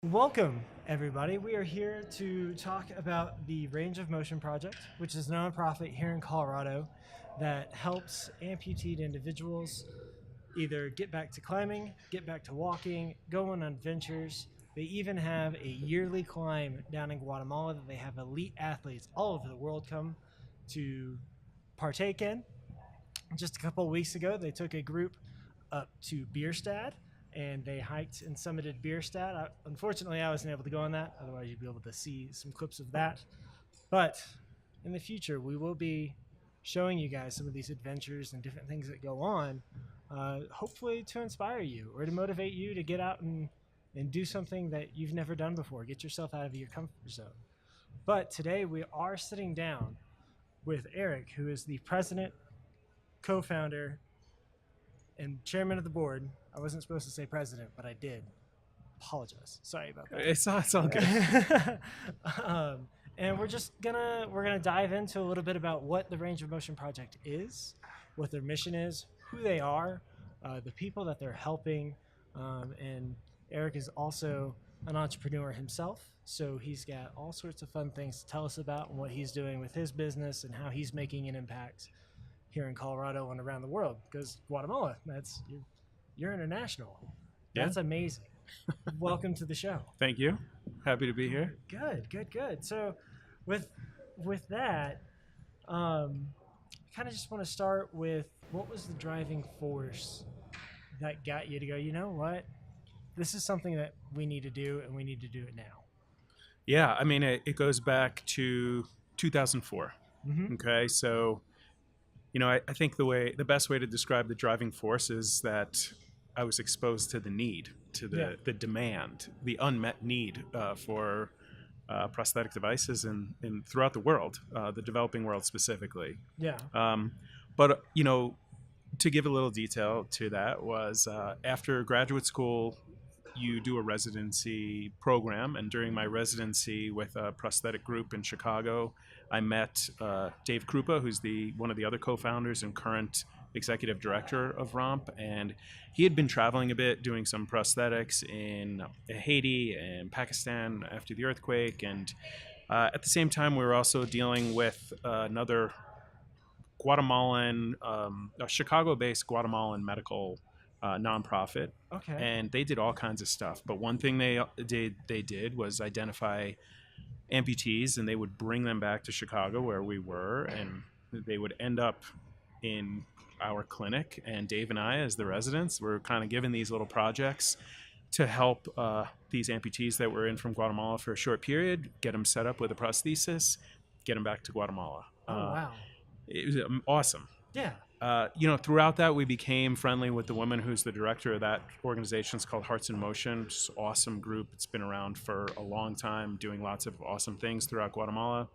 Welcome, everybody. We are here to talk about the Range of Motion Project, which is a nonprofit here in Colorado that helps amputated individuals either get back to climbing, get back to walking, go on adventures. They even have a yearly climb down in Guatemala that they have elite athletes all over the world come to partake in. Just a couple of weeks ago, they took a group up to Bierstadt and they hiked and summited Bierstadt. Unfortunately, I wasn't able to go on that. Otherwise, you'd be able to see some clips of that. But in the future, we will be showing you guys some of these adventures and different things that go on, hopefully to inspire you or to motivate you to get out and do something that you've never done before. Get yourself out of your comfort zone. But today, we are sitting down with Eric, who is the president, co-founder, and chairman of the board. I wasn't supposed to say president, but I did. Apologize. Sorry about that. It's all good. And we're gonna dive into a little bit about what the Range of Motion Project is, what their mission is, who they are, the people that they're helping, and Eric is also an entrepreneur himself, so he's got all sorts of fun things to tell us about and what he's doing with his business and how he's making an impact here in Colorado and around the world. Because Guatemala, you're international. Yeah. That's amazing. Welcome to the show. Thank you. Happy to be here. Good. So, with that, kind of just want to start with what was the driving force that got you to go, you know what? This is something that we need to do, and we need to do it now. Yeah, I mean, it goes back to 2004. Mm-hmm. Okay, so, I think the best way to describe the driving force is that I was exposed to the need, to the demand, the unmet need for prosthetic devices in throughout the world, the developing world specifically. Yeah. But, to give a little detail to that was after graduate school, you do a residency program. And during my residency with a prosthetic group in Chicago, I met Dave Krupa, who's one of the other co-founders and current executive director of ROMP. And he had been traveling a bit, doing some prosthetics in Haiti and Pakistan after the earthquake. And at the same time, we were also dealing with another Guatemalan, a Chicago-based Guatemalan medical nonprofit. Okay. And they did all kinds of stuff. But one thing they did was identify amputees, and they would bring them back to Chicago where we were, and they would end up in our clinic. And Dave and I, as the residents, were kind of given these little projects to help these amputees that were in from Guatemala for a short period, get them set up with a prosthesis, get them back to Guatemala. Oh, wow. It was awesome. Yeah. Throughout that, we became friendly with the woman who's the director of that organization. It's called Hearts in Motion. It's an awesome group. It's been around for a long time, doing lots of awesome things throughout Guatemala.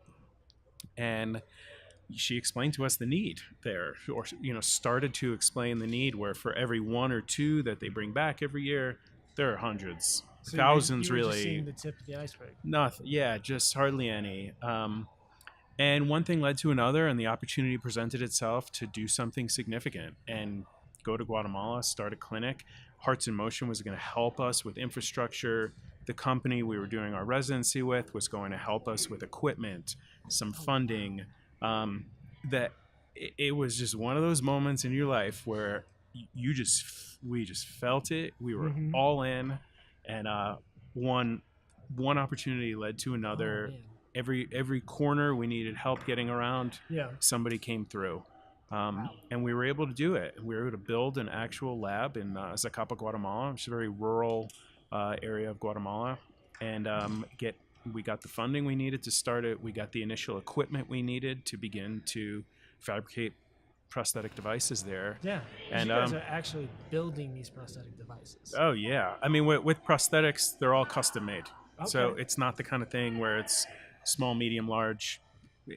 And she explained to us the need there, or started to explain the need, where for every one or two that they bring back every year, there are hundreds, So thousands, you were really. just seeing the tip of the iceberg. Nothing. Yeah, just hardly any. And one thing led to another, and the opportunity presented itself to do something significant and go to Guatemala, start a clinic. Hearts in Motion was going to help us with infrastructure. The company we were doing our residency with was going to help us with equipment, some funding. That it was just one of those moments in your life where we just felt it. We were all in, and one opportunity led to another. Oh, Every corner we needed help getting around, yeah. somebody came through. And we were able to do it. We were able to build an actual lab in Zacapa, Guatemala, which is a very rural area of Guatemala. And we got the funding we needed to start it. We got the initial equipment we needed to begin to fabricate prosthetic devices there. Yeah. And you guys are actually building these prosthetic devices. Oh, yeah. I mean, with prosthetics, they're all custom made. Okay. So it's not the kind of thing where it's small, medium, large.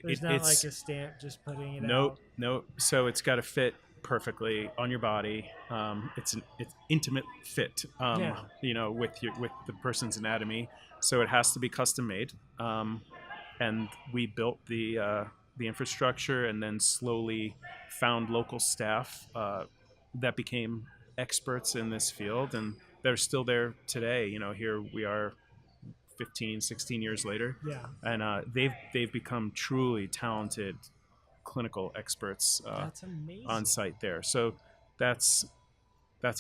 There's not like a stamp just putting it out. Nope. So it's got to fit perfectly on your body. It's intimate fit, with the person's anatomy. So it has to be custom made. And we built the infrastructure, and then slowly found local staff that became experts in this field, and they're still there today. Here we are 15, 16 years later, Yeah. and they've become truly talented clinical experts That's on amazing. site there. So that's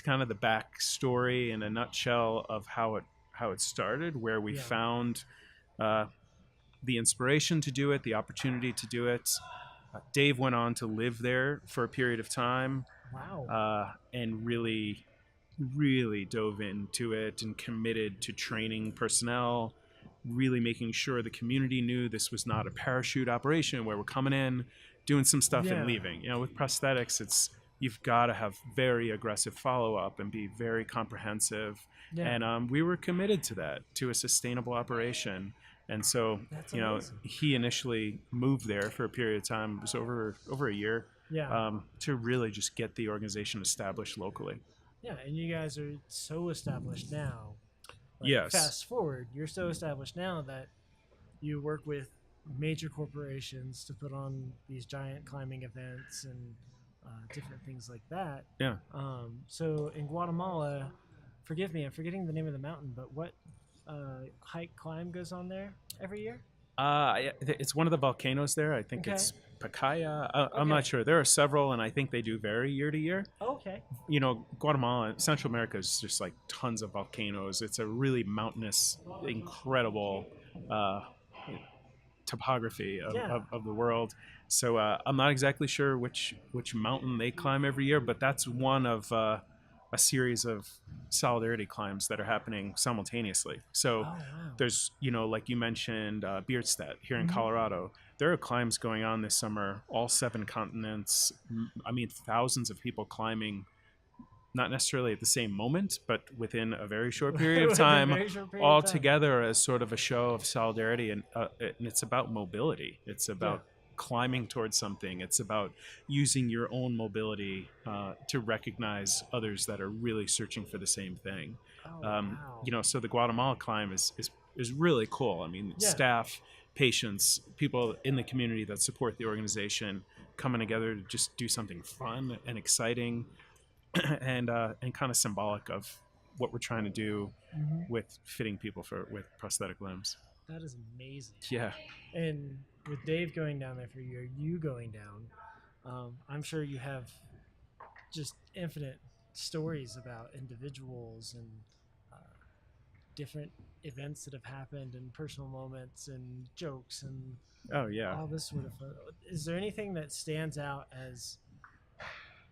kind of the backstory in a nutshell of how it started, where we Yeah. found uh, the inspiration to do it, the opportunity to do it. Dave went on to live there for a period of time, Wow. and really dove into it and committed to training personnel, really making sure the community knew this was not a parachute operation where we're coming in, doing some stuff and Yeah. leaving. With prosthetics, it's you've got to have very aggressive follow up and be very comprehensive. Yeah. And we were committed to that, to a sustainable operation. And so, That's amazing. he initially moved there for a period of time. It was over a year, Yeah. to really just get the organization established locally. Yeah. And you guys are so established now. Like, Yes. fast forward, you're so established now that you work with major corporations to put on these giant climbing events and different things like that. Yeah. So in Guatemala, forgive me, I'm forgetting the name of the mountain, but what hike climb goes on there every year? It's one of the volcanoes there. I think Okay. it's Pacaya. I'm Okay. not sure. There are several, and I think they do vary year to year. Okay. Guatemala, Central America is just like tons of volcanoes. It's a really mountainous, incredible uh, topography Yeah. of the world. So I'm not exactly sure which mountain they climb every year, but that's one of a series of solidarity climbs that are happening simultaneously. So Oh wow. there's, like you mentioned, Bierstadt here in Mhm. Colorado. There are climbs going on this summer, all 7 continents. I mean, thousands of people climbing, not necessarily at the same moment, but within a very short period of Within a time, very short period all of time. together as sort of a show of solidarity. And it's about mobility. It's about Yeah. climbing towards something. It's about using your own mobility to recognize others that are really searching for the same thing. Oh wow. So the Guatemala climb is really cool. I mean, Yeah. staff, patients, people in the community that support the organization coming together to just do something fun and exciting, and kind of symbolic of what we're trying to do Mhm. with fitting people with prosthetic limbs. That is amazing. Yeah. And with Dave going down there for a year, you going down, I'm sure you have just infinite stories about individuals and uh, different events that have happened and personal moments and jokes and Oh yeah. all this sort of fun. Is there anything that stands out as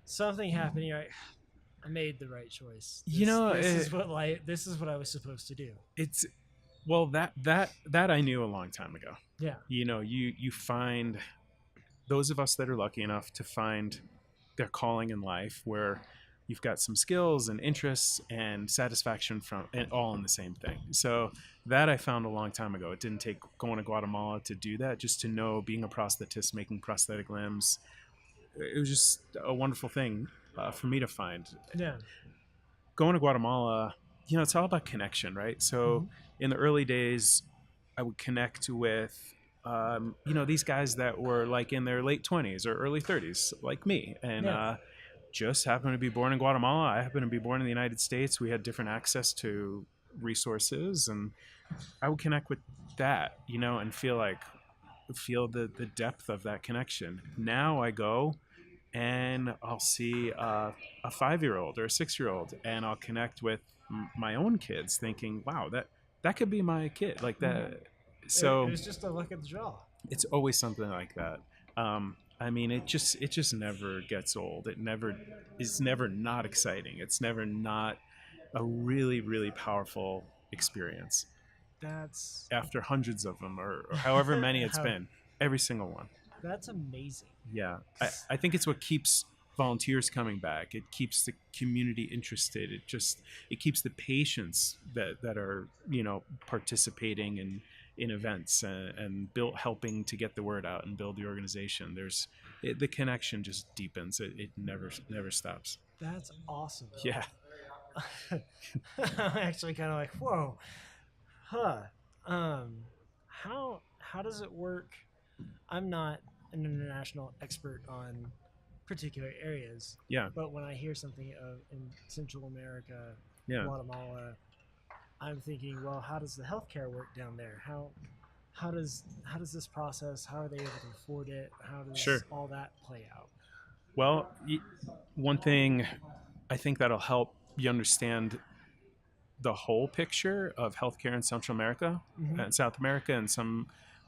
something happening? I made the right choice. This is what I was supposed to do. It's well that I knew a long time ago. Yeah. You find those of us that are lucky enough to find their calling in life, where you've got some skills and interests and satisfaction from and all in the same thing. So that I found a long time ago. It didn't take going to Guatemala to do that, just to know being a prosthetist, making prosthetic limbs. It was just a wonderful thing for me to find. Yeah. Going to Guatemala, it's all about connection, right? So Mhm. in the early days, I would connect with these guys that were like in their late 20s or early 30s, like me, and Yeah. just happened to be born in Guatemala. I happened to be born in the United States. We had different access to resources, and I would connect with that, and feel the depth of that connection. Now I go and I'll see a 5-year-old or a 6-year-old, and I'll connect with my own kids, thinking, "Wow, that could be my kid," like that. Mhm. It So was just a luck of the draw. it's always something like that. I mean, it just never gets old. It's never not exciting. It's never not a really, really powerful experience. That's After hundreds of them, or however many it's how, been, every single one. that's amazing. Yeah, I think it's what keeps volunteers coming back. It keeps the community interested. It keeps the patients that are participating in events, and helping to get the word out and build the organization. The connection just deepens. It never stops. That's awesome. Yeah. I'm actually kind of like, whoa, huh? How does it work? I'm not an international expert on particular areas, Yeah. but when I hear something in Central America, Yeah. Guatemala, I'm thinking, well, how does the healthcare work down there? How does this process? How are they able to afford it? How does Sure. all that play out? Well, one thing I think that'll help you understand the whole picture of healthcare in Central America Mm-hmm. and South America and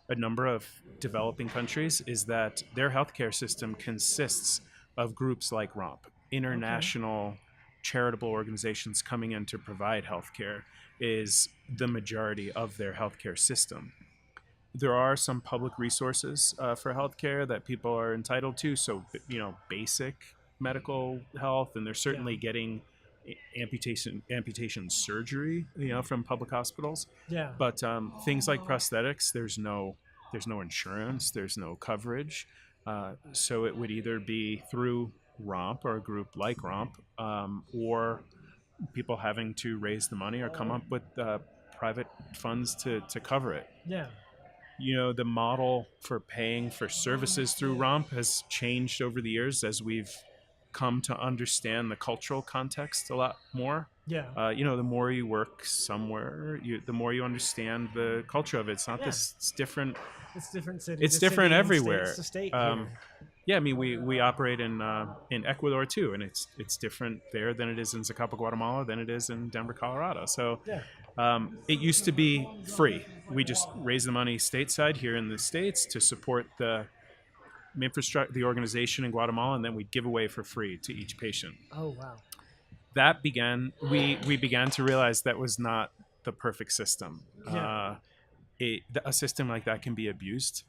a number of developing countries is that their healthcare system consists of groups like ROMP, Okay. international charitable organizations coming in to provide healthcare is the majority of their healthcare system. There are some public resources for healthcare that people are entitled to. So, basic medical health, and they're Yeah. certainly getting amputation surgery, from public hospitals. Yeah. But things like prosthetics, there's no insurance, there's no coverage. So it would either be through ROMP or a group like ROMP, or people having to raise the money or come up with private funds to cover it. Yeah. The model for paying for services through ROMP has changed over the years as we've come to understand the cultural context a lot more. Yeah. The more you work somewhere, the more you understand the culture of it. It's not Yeah. this. It's different. It's different city It's to different city and states everywhere. to state Um, here. yeah, I mean, we operate in Ecuador too, and it's different there than it is in Zacapa, Guatemala, than it is in Denver, Colorado. So Yeah. it used to be free. We just raise the money stateside here in the States to support the infrastructure, the organization in Guatemala, and then we'd give away for free to each patient. Oh wow. That began. We began to realize that was not the perfect system. Yeah. A system like that can be abused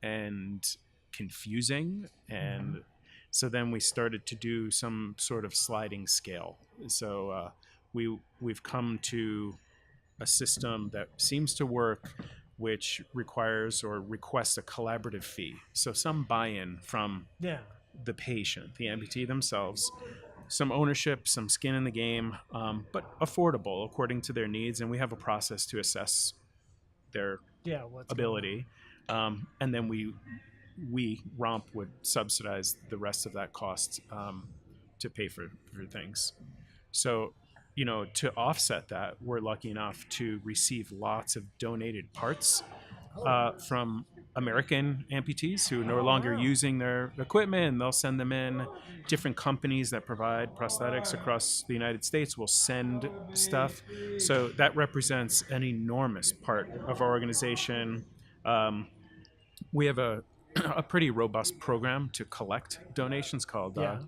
and confusing, and so then we started to do some sort of sliding scale. So we've come to a system that seems to work, which requires or requests a collaborative fee. So some buy-in from Yeah. the patient, the amputee themselves, some ownership, some skin in the game, but affordable according to their needs. And we have a process to assess their Yeah. What's ability. And then we ROMP would subsidize the rest of that cost to pay for things. So, to offset that, we're lucky enough to receive lots of donated parts from American amputees who are no longer wow. using their equipment, and they'll send them in. Different companies that provide prosthetics across the United States will send stuff. So that represents an enormous part of our organization. We have a pretty robust program to collect donations called Yeah.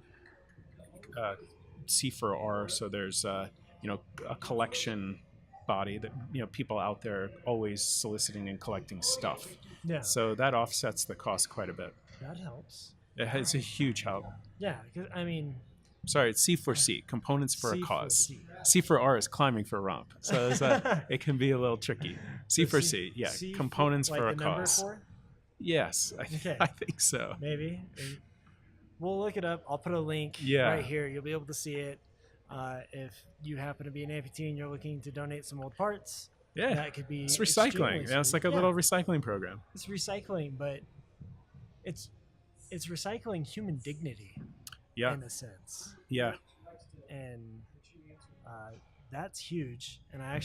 C4R. So there's a collection body that people out there always soliciting and collecting stuff. Yeah. So that offsets the cost quite a bit. That helps. It's a huge help. Yeah. 'Cause, I mean, Sorry, it's C4C, components for a cause. C4C. C4R is climbing for a romp. So it can be a little tricky. C4C, yeah, C components like for a the number cause. 4? Yes, Okay. I think so. Maybe. We'll look it up. I'll put a link right here. You'll be able to see it. If you happen to be an amputee and you're looking to donate some old parts, Yeah, that could be it's recycling. extremely It's like a sweet. little recycling program. It's recycling, but it's recycling human dignity Yeah, in a sense, yeah. and that's huge. And I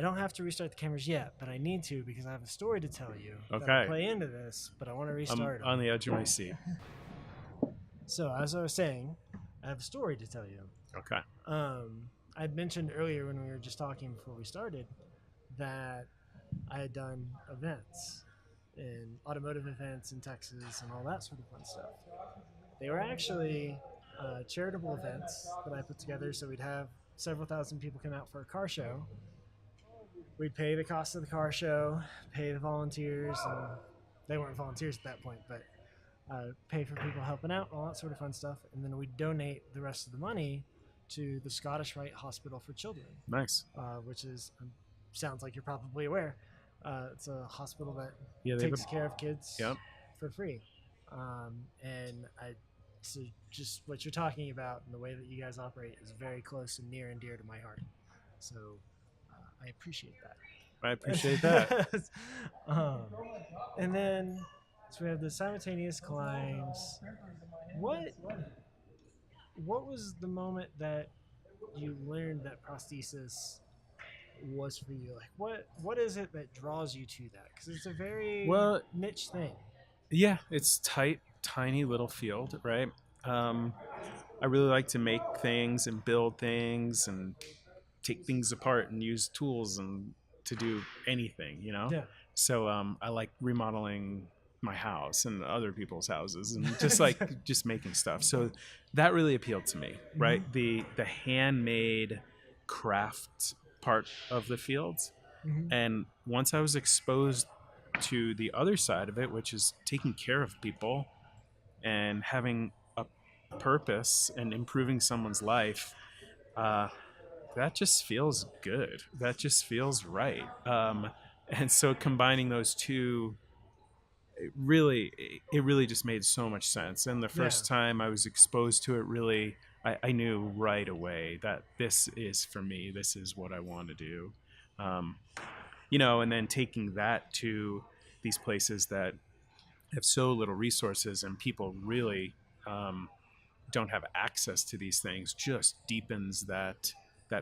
don't have to restart the cameras yet, but I need to because I have a story to tell you. Okay. That'll play into this, but I want to I'm restart. on the edge of my seat. So as I was saying, I have a story to tell you. Okay. I'd mentioned earlier when we were just talking before we started that I had done events, in automotive events in Texas and all that sort of fun stuff. They were actually charitable events that I put together, so we'd have several thousand people come out for a car show. We'd pay the cost of the car show, pay the volunteers, and they weren't volunteers at that point, but pay for people helping out, all that sort of fun stuff, and then we'd donate the rest of the money to the Scottish Rite Hospital for Children, Nice. which is sounds like you're probably aware. It's a hospital that Yeah, they takes care of kids Yep. for free, so just what you're talking about and the way that you guys operate is very close and near and dear to my heart. So I appreciate that. I appreciate that. And then, so we have the simultaneous climbs. What was the moment that you learned that prosthesis was for you? Like, what is it that draws you to that? Because it's a very Well, niche thing. yeah, it's tight, tiny little field, right? Um, I really like to make things and build things and take things apart and use tools and to do anything, you know. Yeah. So I like remodeling my house and other people's houses and just like just making stuff. So that really appealed to me, right? Mhm. The handmade craft part of the fields. Mhm. And once I was exposed to the other side of it, which is taking care of people and having a purpose and improving someone's life, uh, that just feels good. That just feels right. And so combining those two, it really just made so much sense. And the Yeah. first time I was exposed to it, really, I knew right away that this is for me. This is what I want to do. Um, and then taking that to these places that have so little resources and people really um, don't have access to these things just deepens that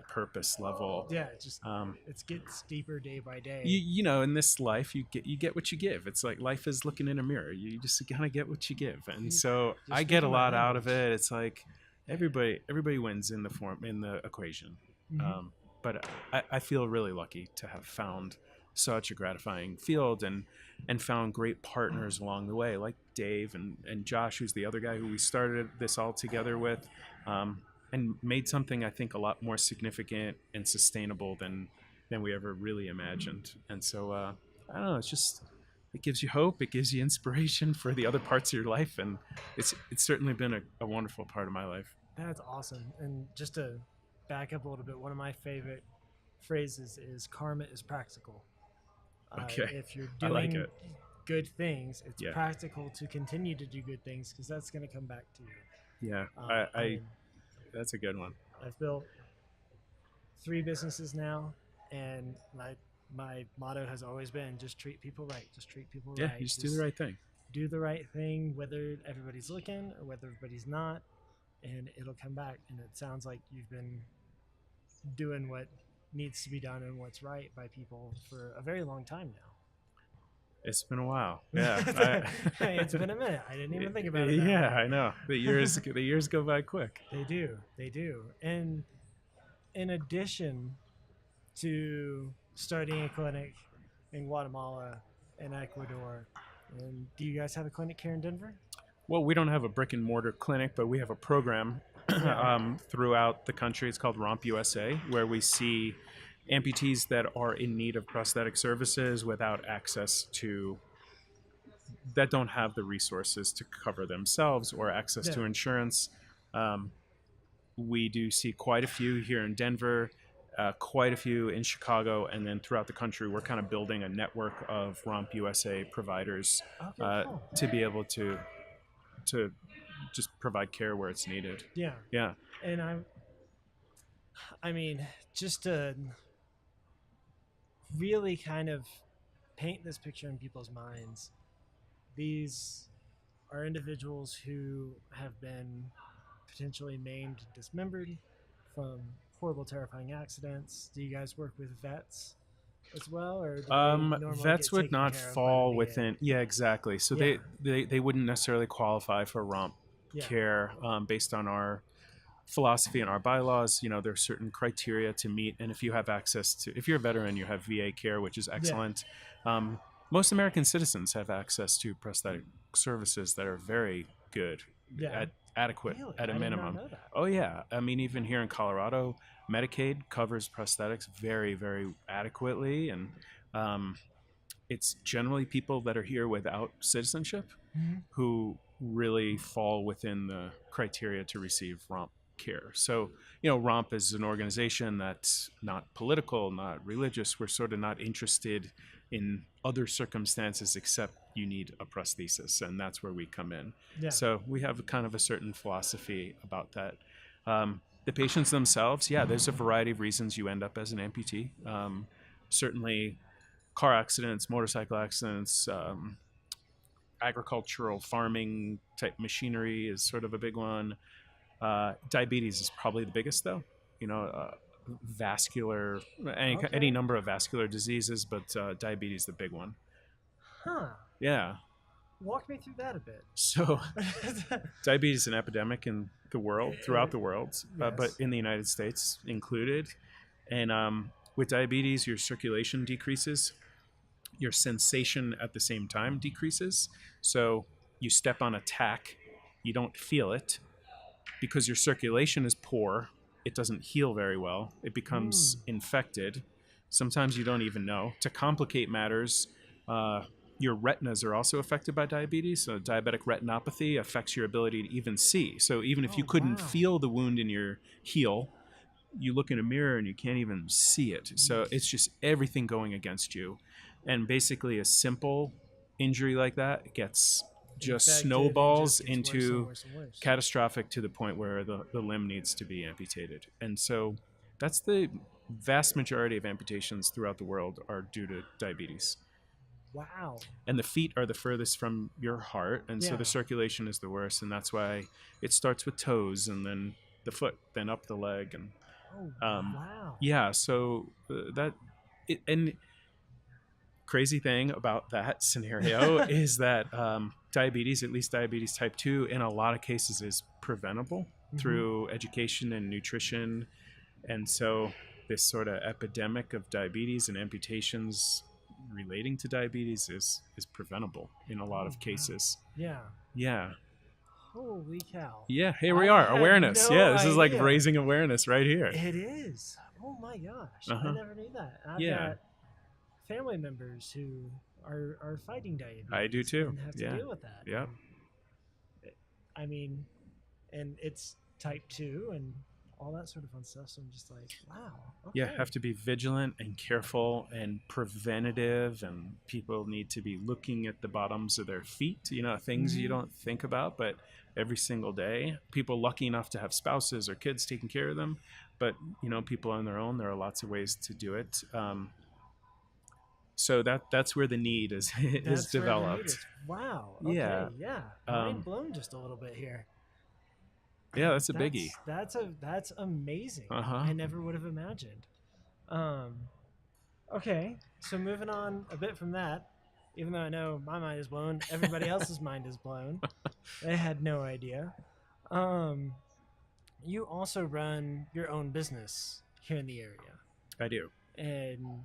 purpose level. Yeah. It just Um, it gets deeper day by day. in this life you get what you give. It's like life is looking in a mirror. You just kind of get what you give, and so You're I get a speaking my lot out of language. it. It's like everybody wins in the equation. Mhm. But I feel really lucky to have found such a gratifying field and found great partners along the way, like Dave and Josh, who's the other guy who we started this all together with, and made something I think a lot more significant and sustainable than we ever really imagined. And so I don't know, it gives you hope, it gives you inspiration for the other parts of your life, and it's certainly been a wonderful part of my life. That's awesome. And just to back up a little bit, one of my favorite phrases is "karma is practical." Okay, If you're I like doing it. good things, it's Yeah, practical to continue to do good things because that's going to come back to you. yeah. I I mean, That's a good one. I've built 3 businesses now, and my motto has always been just treat people right. Just treat people Yeah, right. you just do the Just right thing. do the right thing, whether everybody's looking or whether everybody's not, and it'll come back. And it sounds like you've been doing what needs to be done and what's right by people for a very long time It's been a while. now. Yeah, Hey, it's been a minute. I didn't even think about it that yeah, way. I know. The years go by quick. They do. They do. And in addition to starting a clinic in Guatemala and Ecuador, and do you guys have a clinic here in Denver? Well, we don't have a brick and mortar clinic, but we have a program Yeah. throughout the country. It's called Romp USA, where we see amputees that are in need of prosthetic services without access to, that don't have the resources to cover themselves or access Yeah. to insurance. Um, we do see quite a few here in Denver, quite a few in Chicago, and then throughout the country, we're kind of building a network of Romp USA providers Okay, cool. to be able to just provide care where it's needed. Yeah. Yeah. And I mean, just to really kind of paint this picture in people's minds, these are individuals who have been potentially maimed and dismembered from horrible, terrifying accidents. Do you guys work with vets as well, or do they normally Vets get would taken not care of by the fall VA? within. Yeah, exactly. So Yeah, they wouldn't necessarily qualify for Romp yeah, care based on our philosophy and our bylaws. There are certain criteria to meet, and if you have access to, if you're a veteran, you have VA care, which is yeah, excellent. Um, Most American citizens have access to prosthetic services that are very good, yeah. adequate Really, at a I did not minimum. know that. Oh yeah, I mean even here in Colorado, Medicaid covers prosthetics very very adequately, and um, it's generally people that are here without citizenship Mhm. who really fall within the criteria to receive Romp care. So, Romp is an organization that's not political, not religious. We're sort of not interested in other circumstances except you need a prosthesis, and that's where we come in. Yeah, So, we have kind of a certain philosophy about that. The patients themselves, yeah, there's a variety of reasons you end up as an amputee. Certainly, car accidents, motorcycle accidents, agricultural farming type machinery is sort of a big one. Diabetes is probably the biggest though. vascular, any Okay. number of vascular diseases, but diabetes the big one. Huh. Yeah. Walk me through that a bit. So diabetes is an epidemic in the world, throughout the world, but Yes. in the United States included. And with diabetes, your circulation decreases, your sensation at the same time decreases. So you step on a tack, you don't feel it because your circulation is poor. It doesn't heal very well. It Hmm. becomes infected. Sometimes you don't even know. To complicate matters, uh, your retinas are also affected by diabetes. So diabetic retinopathy affects your ability to even see. So even if you Oh couldn't wow. feel the wound in your heel, you look in a mirror and you can't even see it. So it's just everything going against you. And basically, a simple injury like that gets just Infected and just snowballs gets worse and into worse and worse. catastrophic to the point where the limb needs to be amputated. And so that's the vast majority of amputations throughout the world are due to diabetes. Wow. And the feet are the furthest from your heart, and so Yeah. the circulation is the worst, and that's why it starts with toes and then the foot, then up the leg, and Oh um, wow. yeah, so that it, and crazy thing about that scenario is that diabetes, at least diabetes type 2, in a lot of cases is preventable Mm-hmm. through education and nutrition. And so this sort of epidemic of diabetes and amputations relating to diabetes is preventable in a lot Oh of wow. cases. Yeah. Yeah. Holy cow. Yeah, here we I are. had Awareness. no Yeah, this is like idea. raising awareness right here. It is. Oh my gosh. I Uh-huh. never knew that. I've Yeah, got family members who are fighting I do diabetes too. and have to Yeah. deal with that. Yeah. And I mean, and it's type 2 and all that sort of fun stuff. So I'm just like, wow. Yeah, Okay. have to be vigilant and careful and preventative, and people need to be looking at the bottoms of their feet, things you Mm-hmm. don't think about, but every single day. People lucky enough to have spouses or kids taking care of them, but people on their own, there are lots of ways to do it. So that's where the need is is That's where the need developed. is. Wow. Yeah. Okay. Yeah. Mind um, blown just a little bit here. yeah, that's a biggie. That's amazing. Uh-huh. I never would have imagined. Um, okay, so moving on a bit from that, even though I know my mind is blown, everybody else's mind is blown. They had no idea. Um, you also run your own business here in the area, I do. and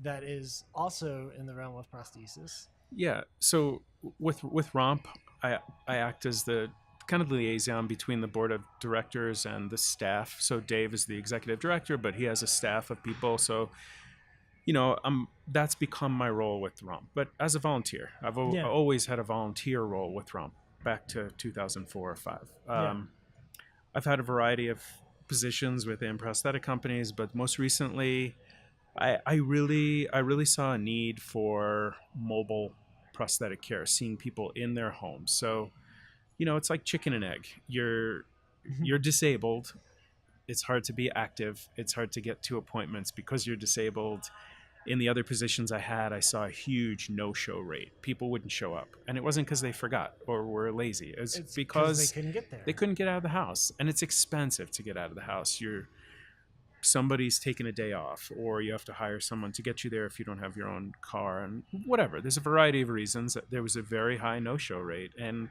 that is also in the realm of prosthesis. Yeah. So with Romp, I act as the kind of liaison between the board of directors and the staff. So Dave is the executive director, but he has a staff of people. So that's become my role with Romp. But as a volunteer, I've Yeah, always had a volunteer role with Romp back to 2004 or five. yeah. I've had a variety of positions within prosthetic companies, but most recently, I really saw a need for mobile prosthetic care, seeing people in their homes. So, it's like chicken and egg. You're disabled. It's hard to be active. It's hard to get to appointments because you're disabled. In the other positions I had, I saw a huge no-show rate. People wouldn't show up, and it wasn't because they forgot or were lazy. It was It's because they because couldn't get there. they couldn't get out of the house, and it's expensive to get out of the house. Somebody's taking a day off, or you have to hire someone to get you there if you don't have your own car, and whatever. There's a variety of reasons. There was a very high no-show rate, and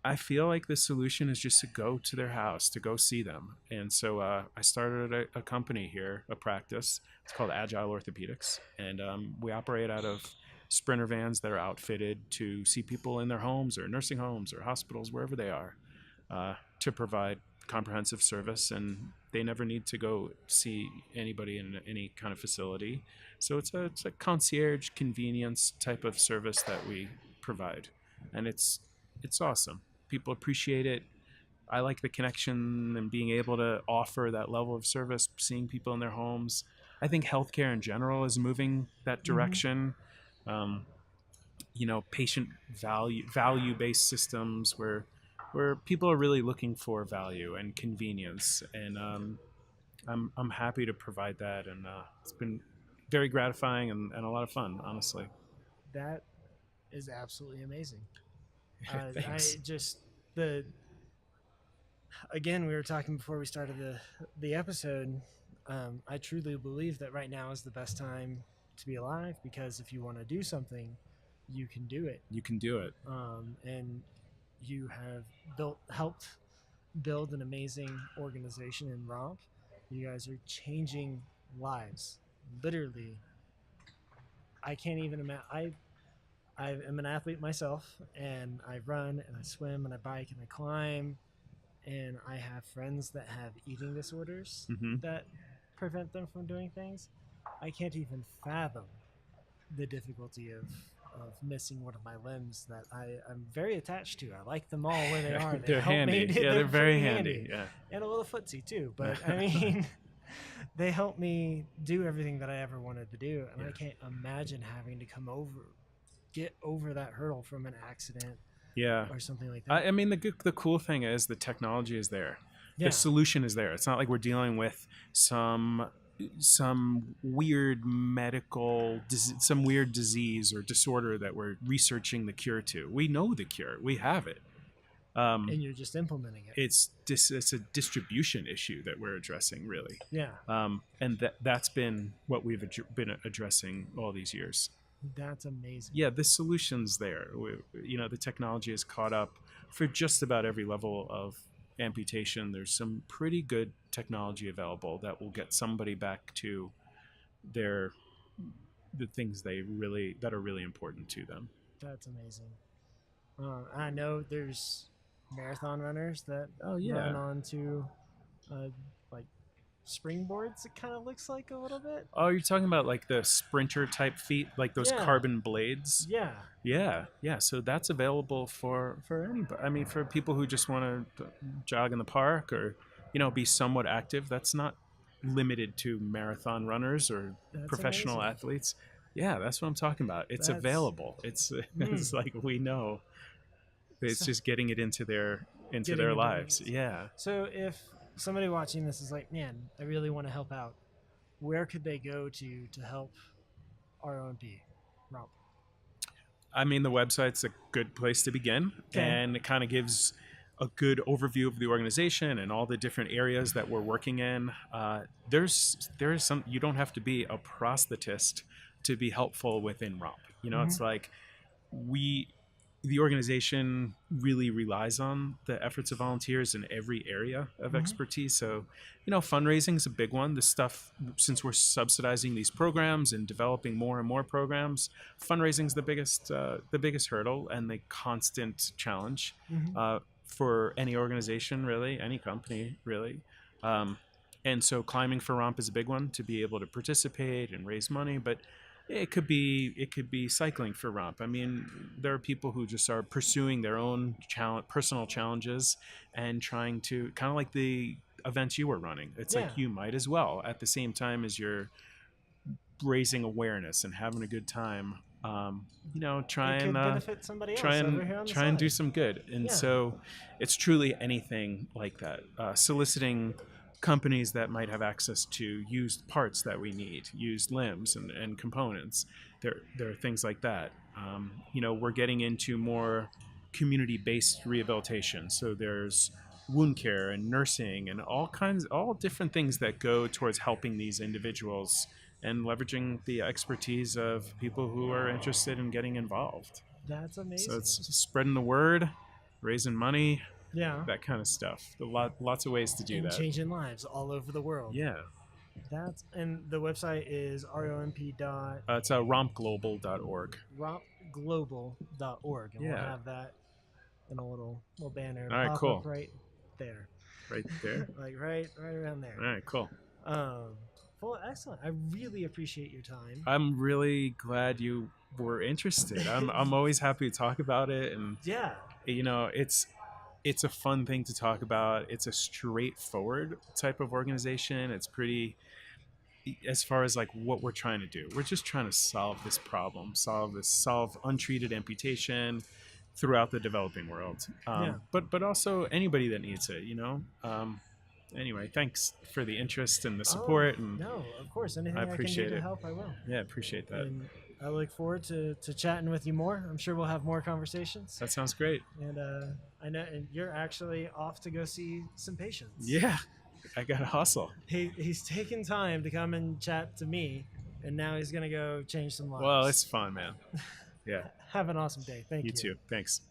I feel like the solution is just to go to their house, to go see them. And so I started a company here, a practice. It's called Agile Orthopedics, and we operate out of Sprinter vans that are outfitted to see people in their homes or nursing homes or hospitals, wherever they are, to provide comprehensive service, and they never need to go see anybody in any kind of facility. So it's a concierge convenience type of service that we provide, and it's awesome. People appreciate it. I like the connection and being able to offer that level of service, seeing people in their homes. I think healthcare in general is moving that Mm-hmm. direction. Um, Patient value based systems where people are really looking for value and convenience, and I'm happy to provide that, and it's been very gratifying and a lot of fun, honestly. That is absolutely amazing. I Thanks. just the again, we were talking before we started the episode. I truly believe that right now is the best time to be alive, because if you want to do something, you can do it. You can do it. And you have helped build an amazing organization in Romp. You guys are changing lives, literally. I can't even imagine. I am an athlete myself, and I run and I swim and I bike and I climb, and I have friends that have eating disorders Hmm. that prevent them from doing things. I can't even fathom the difficulty of missing one of my limbs that I'm very attached to. I like them all where they are. They They're help handy. me. Yeah, they're very pretty handy. Yeah. And a little footsie too. But I mean, they help me do everything that I ever wanted to do, and Yeah. I can't imagine having to get over that hurdle from an accident Yeah. or something like that. I mean, the cool thing is the technology is there. Yeah. The solution is there. It's not like we're dealing with some weird some weird disease or disorder that we're researching the cure to. We know the cure. We have it. And you're just implementing it. It's a distribution issue that we're addressing, really. Yeah. And that's been what we've been addressing all these years. That's amazing. Yeah, the solution's there. The technology has caught up for just about every level of amputation. There's some pretty good technology available that will get somebody back to the things that are really important to them. That's amazing. I know there's marathon runners that Oh, yeah. run onto like springboards. It kind of looks like a little bit. Oh, you're talking about like the sprinter type feet, like those Yeah. carbon blades? Yeah. Yeah. So that's available for anybody. I mean, for people who just want to jog in the park or be somewhat active. That's not limited to marathon runners or That's professional amazing. athletes. Yeah, that's what I'm talking about. It's That's- available. It's it's like we know. It's So- just getting it into their Getting their into lives. it. Yeah. So if somebody watching this is like, man, I really want to help out, where could they go to help ROMP? Romp. I mean, the website's a good place to begin, Okay. and it kind of gives a good overview of the organization and all the different areas that we're working in. There's some, you don't have to be a prosthetist to be helpful within ROMP. It's like the organization really relies on the efforts of volunteers in every area of expertise. So, fundraising is a big one. This stuff, since we're subsidizing these programs and developing more and more programs, fundraising is the biggest hurdle and the constant challenge for any organization, really, any company, really. And so, climbing for ROMP is a big one, to be able to participate and raise money, but it could be cycling for ROMP. I mean, there are people who just are pursuing their own personal challenges and trying to, kind of like the events you were running. It's like you might as well, at the same time as you're raising awareness and having a good time. Try It and could benefit somebody else try over here on and the try and do side. some good. And Yeah. so, it's truly anything like that. Soliciting companies that might have access to used parts that we need, used limbs and components. There are things like that. We're getting into more community-based rehabilitation. So there's wound care and nursing and all different things that go towards helping these individuals and leveraging the expertise of people who are interested in getting involved. That's amazing. So it's spreading the word, raising money, yeah. that kind of stuff. Lots of ways to do And that. changing lives all over the world. Yeah. And the website is romp. It's rompglobal.org. rompglobal.org, and we'll Yeah. have that in a little banner. All right, pop cool. up right there, Right there. like right around there. All right, cool. Well, excellent. I really appreciate your time. I'm really glad you were interested. I'm always happy to talk about it, and Yeah. It's a fun thing to talk about. It's a straightforward type of organization. It's pretty, as far as like what we're trying to do. We're just trying to solve this problem, solve untreated amputation throughout the developing world. But also anybody that needs it. Anyway, thanks for the interest and the support. And no, of course, anything I I can do appreciate to it. help, I will. Yeah, appreciate that. And I look forward to chatting with you more. I'm sure we'll have more conversations. That sounds great. And I know and you're actually off to go see some patients. Yeah, I got to hustle. He's taken time to come and chat to me, and now he's gonna go change some lives. Well, it's fun, man. Yeah, Have an awesome day. Thank you. you too. Thanks.